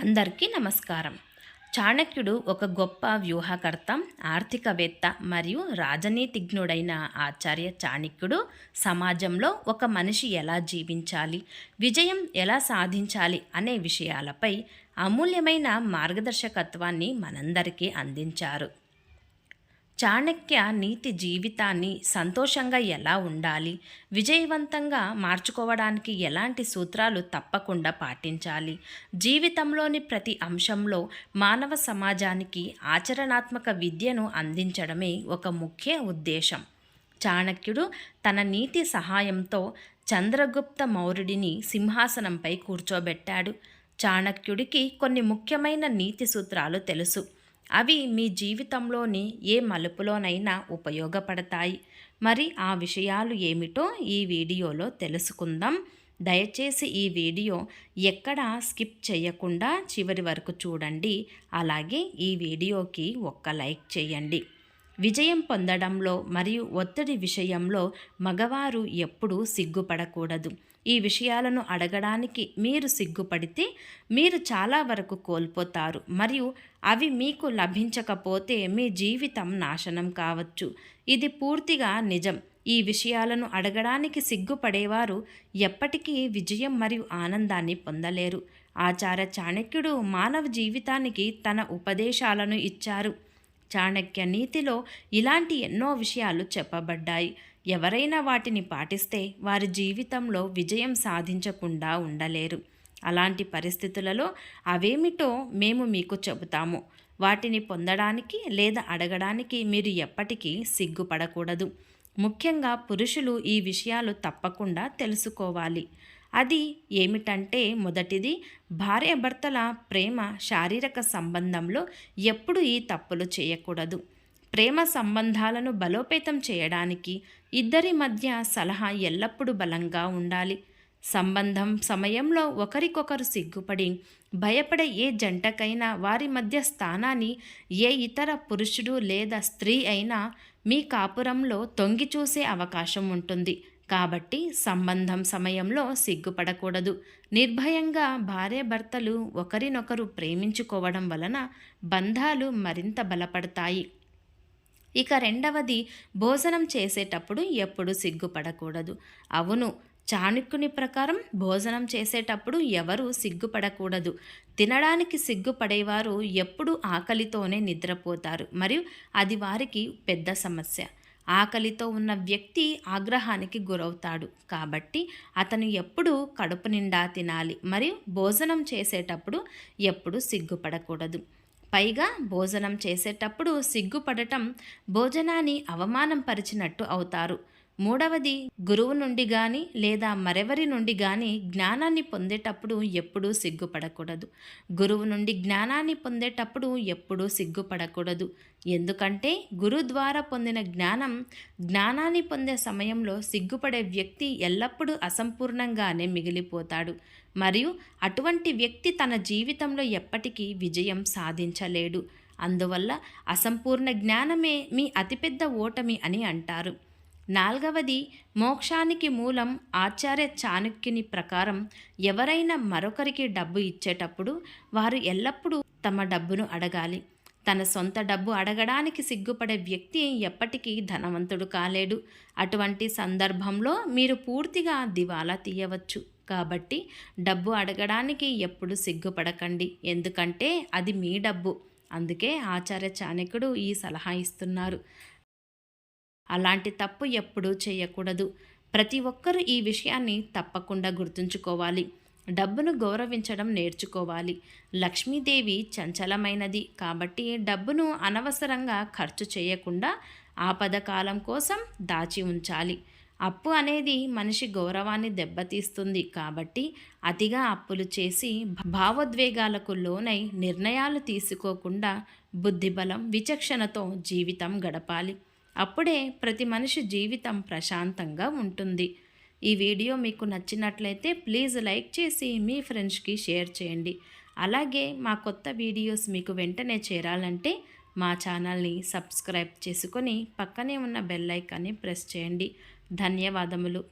అందరికీ నమస్కారం. చాణక్యుడు ఒక గొప్ప వ్యూహకర్త, ఆర్థికవేత్త మరియు రాజనీతిజ్ఞుడైన ఆచార్య చాణక్యుడు సమాజంలో ఒక మనిషి ఎలా జీవించాలి, విజయం ఎలా సాధించాలి అనే విషయాలపై అమూల్యమైన మార్గదర్శకత్వాన్ని మనందరికీ అందించారు. చాణక్య నీతి జీవితాన్ని సంతోషంగా ఎలా ఉండాలి, విజయవంతంగా మార్చుకోవడానికి ఎలాంటి సూత్రాలు తప్పకుండా పాటించాలి, జీవితంలోని ప్రతి అంశంలో మానవ సమాజానికి ఆచరణాత్మక విద్యను అందించడమే ఒక ముఖ్య ఉద్దేశం. చాణక్యుడు తన నీతి సహాయంతో చంద్రగుప్త మౌర్యుడిని సింహాసనంపై కూర్చోబెట్టాడు. చాణక్యుడికి కొన్ని ముఖ్యమైన నీతి సూత్రాలు తెలుసు. అవి మీ జీవితంలోని ఏ మలుపులోనైనా ఉపయోగపడతాయి. మరి ఆ విషయాలు ఏమిటో ఈ వీడియోలో తెలుసుకుందాం. దయచేసి ఈ వీడియో ఎక్కడా స్కిప్ చేయకుండా చివరి వరకు చూడండి. అలాగే ఈ వీడియోకి ఒక్క లైక్ చేయండి. విజయం పొందడంలో మరియు ఒత్తిడి విషయంలో మగవారు ఎప్పుడూ సిగ్గుపడకూడదు. ఈ విషయాలను అడగడానికి మీరు సిగ్గుపడితే మీరు చాలా వరకు కోల్పోతారు మరియు అవి మీకు లభించకపోతే మీ జీవితం నాశనం కావచ్చు. ఇది పూర్తిగా నిజం. ఈ విషయాలను అడగడానికి సిగ్గుపడేవారు ఎప్పటికీ విజయం మరియు ఆనందాన్ని పొందలేరు. ఆచార్య చాణక్యుడు మానవ జీవితానికి తన ఉపదేశాలను ఇచ్చారు. చాణక్య నీతిలో ఇలాంటి ఎన్నో విషయాలు చెప్పబడ్డాయి. ఎవరైనా వాటిని పాటిస్తే వారి జీవితంలో విజయం సాధించకుండా ఉండలేరు. అలాంటి పరిస్థితులలో అవేమిటో మేము మీకు చెబుతాము. వాటిని పొందడానికి లేదా అడగడానికి మీరు ఎప్పటికీ సిగ్గుపడకూడదు. ముఖ్యంగా పురుషులు ఈ విషయాలు తప్పకుండా తెలుసుకోవాలి. అది ఏమిటంటే, మొదటిది, భార్యాభర్తల ప్రేమ శారీరక సంబంధంలో ఎప్పుడు ఈ తప్పులు చేయకూడదు. ప్రేమ సంబంధాలను బలోపేతం చేయడానికి ఇద్దరి మధ్య సలహా ఎల్లప్పుడూ బలంగా ఉండాలి. సంబంధం సమయంలో ఒకరికొకరు సిగ్గుపడి భయపడే ఏ జంటకైనా వారి మధ్య స్థానాన్ని ఏ ఇతర పురుషుడు లేదా స్త్రీ అయినా మీ కాపురంలో తొంగి చూసే అవకాశం ఉంటుంది. కాబట్టి సంబంధం సమయంలో సిగ్గుపడకూడదు. నిర్భయంగా భార్యాభర్తలు ఒకరినొకరు ప్రేమించుకోవడం వలన బంధాలు మరింత బలపడతాయి. ఇక రెండవది, భోజనం చేసేటప్పుడు ఎప్పుడు సిగ్గుపడకూడదు. అవును, చాణక్యుని ప్రకారం భోజనం చేసేటప్పుడు ఎవరూ సిగ్గుపడకూడదు. తినడానికి సిగ్గుపడేవారు ఎప్పుడూ ఆకలితోనే నిద్రపోతారు మరియు అది వారికి పెద్ద సమస్య. ఆకలితో ఉన్న వ్యక్తి ఆగ్రహానికి గురవుతాడు. కాబట్టి అతను ఎప్పుడూ కడుపు నిండా తినాలి మరియు భోజనం చేసేటప్పుడు ఎప్పుడూ సిగ్గుపడకూడదు. పైగా భోజనం చేసేటప్పుడు సిగ్గుపడటం భోజనాన్ని అవమానం పరిచినట్టు అవుతారు. మూడవది, గురువు నుండి కానీ లేదా మరెవరి నుండి కానీ జ్ఞానాన్ని పొందేటప్పుడు ఎప్పుడూ సిగ్గుపడకూడదు. గురువు నుండి జ్ఞానాన్ని పొందేటప్పుడు ఎప్పుడూ సిగ్గుపడకూడదు. ఎందుకంటే గురువు ద్వారా పొందిన జ్ఞానాన్ని పొందే సమయంలో సిగ్గుపడే వ్యక్తి ఎల్లప్పుడూ అసంపూర్ణంగానే మిగిలిపోతాడు మరియు అటువంటి వ్యక్తి తన జీవితంలో ఎప్పటికీ విజయం సాధించలేడు. అందువల్ల అసంపూర్ణ జ్ఞానమే మీ అతిపెద్ద ఓటమి అని అంటారు. నాలుగవది, మోక్షానికి మూలం. ఆచార్య చాణక్యుని ప్రకారం ఎవరైనా మరొకరికి డబ్బు ఇచ్చేటప్పుడు వారు ఎల్లప్పుడూ తమ డబ్బును అడగాలి. తన సొంత డబ్బు అడగడానికి సిగ్గుపడే వ్యక్తి ఎప్పటికీ ధనవంతుడు కాలేడు. అటువంటి సందర్భంలో మీరు పూర్తిగా దివాలా తీయవచ్చు. కాబట్టి డబ్బు అడగడానికి ఎప్పుడు సిగ్గుపడకండి, ఎందుకంటే అది మీ డబ్బు. అందుకే ఆచార్య చాణక్యుడు ఈ సలహా ఇస్తున్నారు. అలాంటి తప్పు ఎప్పుడూ చేయకూడదు. ప్రతి ఒక్కరూ ఈ విషయాన్ని తప్పకుండా గుర్తుంచుకోవాలి. డబ్బును గౌరవించడం నేర్చుకోవాలి. లక్ష్మీదేవి చంచలమైనది కాబట్టి డబ్బును అనవసరంగా ఖర్చు చేయకుండా ఆపదకాలం కోసం దాచి ఉంచాలి. అప్పు అనేది మనిషి గౌరవాన్ని దెబ్బతీస్తుంది. కాబట్టి అతిగా అప్పులు చేసి భావోద్వేగాలకు లోనై నిర్ణయాలు తీసుకోకుండా బుద్ధిబలం, విచక్షణతో జీవితం గడపాలి. అప్పుడే ప్రతి మనిషి జీవితం ప్రశాంతంగా ఉంటుంది. ఈ వీడియో మీకు నచ్చినట్లయితే ప్లీజ్ లైక్ చేసి మీ ఫ్రెండ్స్కి షేర్ చేయండి. అలాగే మా కొత్త వీడియోస్ మీకు వెంటనే చేరాలంటే మా ఛానల్ని సబ్స్క్రైబ్ చేసుకొని పక్కనే ఉన్న బెల్ ఐకాన్ని ప్రెస్ చేయండి. ధన్యవాదములు.